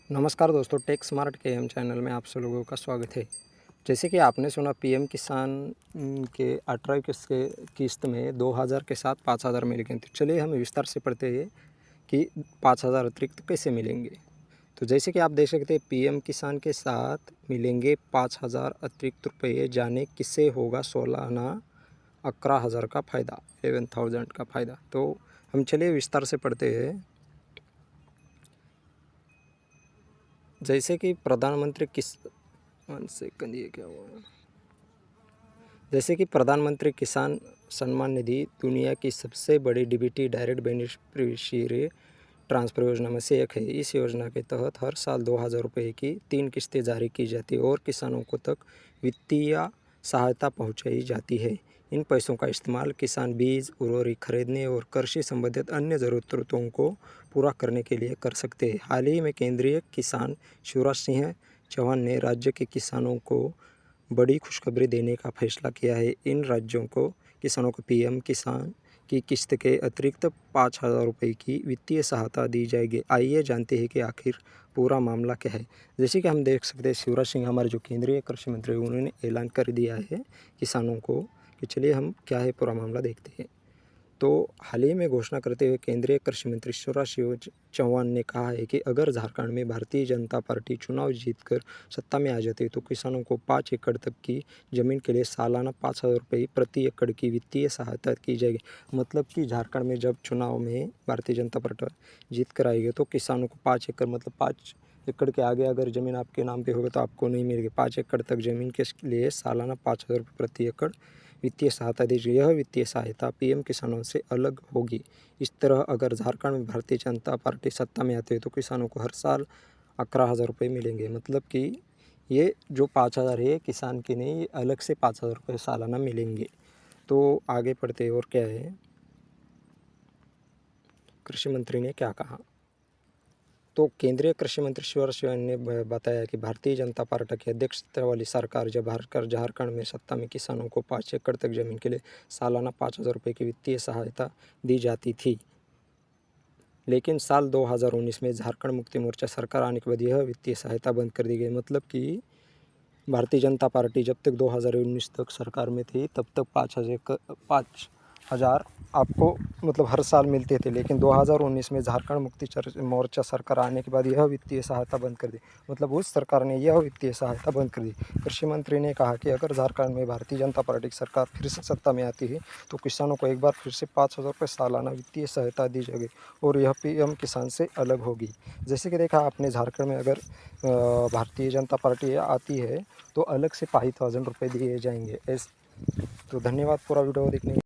नमस्कार दोस्तों, take smart के एम चैनल में आप सब लोगों का स्वागत है। जैसे कि आपने सुना पीएम किसान के 18 किस्त में 2000 के साथ 5000 मिल गए। तो चलिए हम विस्तार से पढ़ते हैं कि 5000 अतिरिक्त कैसे मिलेंगे। तो जैसे कि आप देख सकते हैं पीएम किसान के साथ मिलेंगे 5000 अतिरिक्त रुपये, जाने किससे होगा सालाना 11000 का फ़ायदा, 11,000 का फ़ायदा। तो हम चलिए विस्तार से पढ़ते हैं। जैसे कि प्रधानमंत्री किसान सम्मान निधि दुनिया की सबसे बड़ी डीबीटी डायरेक्ट बेनिफिशियरी ट्रांसफ़र योजना में से एक है। इस योजना के तहत हर साल 2000 रुपये की 3 किस्तें जारी की जाती है और किसानों को तक वित्तीय सहायता पहुंचाई जाती है। इन पैसों का इस्तेमाल किसान बीज, उर्वरक खरीदने और कृषि संबंधित अन्य ज़रूरतों को पूरा करने के लिए कर सकते हैं। हाल ही में केंद्रीय किसान शिवराज सिंह चौहान ने राज्य के किसानों को बड़ी खुशखबरी देने का फैसला किया है। इन राज्यों को किसानों को पीएम किसान की किस्त के अतिरिक्त 5000 रुपये की वित्तीय सहायता दी जाएगी। आइए जानते हैं कि आखिर पूरा मामला क्या है। जैसे कि हम देख सकते हैं शिवराज सिंह हमारे जो केंद्रीय कृषि मंत्री उन्होंने ऐलान कर दिया है किसानों को कि चलिए हम क्या है पूरा मामला देखते हैं। तो हाल ही में घोषणा करते हुए केंद्रीय कृषि मंत्री शिवराज सिंह चौहान ने कहा है कि अगर झारखंड में भारतीय जनता पार्टी चुनाव जीतकर सत्ता में आ जाती है तो किसानों को 5 एकड़ तक की ज़मीन के लिए सालाना 5000 रुपये प्रति एकड़ की वित्तीय सहायता की जाएगी। मतलब कि झारखंड में जब चुनाव में भारतीय जनता पार्टी जीत कर आएगी तो किसानों को 5 एकड़ मतलब 5 एकड़ के आगे अगर ज़मीन आपके नाम पे होगा तो आपको नहीं मिलेगी। 5 एकड़ तक ज़मीन के लिए सालाना 5000 रुपये प्रति एकड़ वित्तीय सहायता दी जाएगी। यह वित्तीय सहायता पीएम किसानों से अलग होगी। इस तरह अगर झारखंड में भारतीय जनता पार्टी सत्ता में आती है तो किसानों को हर साल 11000 रुपये मिलेंगे। मतलब कि ये जो 5000 है किसान के नहीं, ये अलग से 5000 रुपये सालाना मिलेंगे। तो आगे पढ़ते और क्या है, कृषि मंत्री ने क्या कहा। तो केंद्रीय कृषि मंत्री शिवराज सिंह ने बताया कि भारतीय जनता पार्टी की अध्यक्षता वाली सरकार जब झारखंड में सत्ता में किसानों को 5 एकड़ तक जमीन के लिए सालाना 5000 रुपये की वित्तीय सहायता दी जाती थी। लेकिन साल 2019 में झारखंड मुक्ति मोर्चा सरकार आने के बाद यह वित्तीय सहायता बंद कर दी गई। मतलब कि भारतीय जनता पार्टी जब तक 2019 तक सरकार में थी तब तक 5000 आपको मतलब हर साल मिलते थे। लेकिन 2019 में झारखंड मुक्ति मोर्चा सरकार आने के बाद यह वित्तीय सहायता बंद कर दी। मतलब उस सरकार ने यह वित्तीय सहायता बंद कर दी। कृषि मंत्री ने कहा कि अगर झारखंड में भारतीय जनता पार्टी की सरकार फिर से सत्ता में आती है तो किसानों को एक बार फिर से 5000 रुपये सालाना वित्तीय सहायता दी जाएगी और यह पीएम किसान से अलग होगी। जैसे कि देखा आपने, झारखंड में अगर भारतीय जनता पार्टी आती है तो अलग से 5000 रुपये दिए जाएंगे। तो धन्यवाद पूरा वीडियो देखने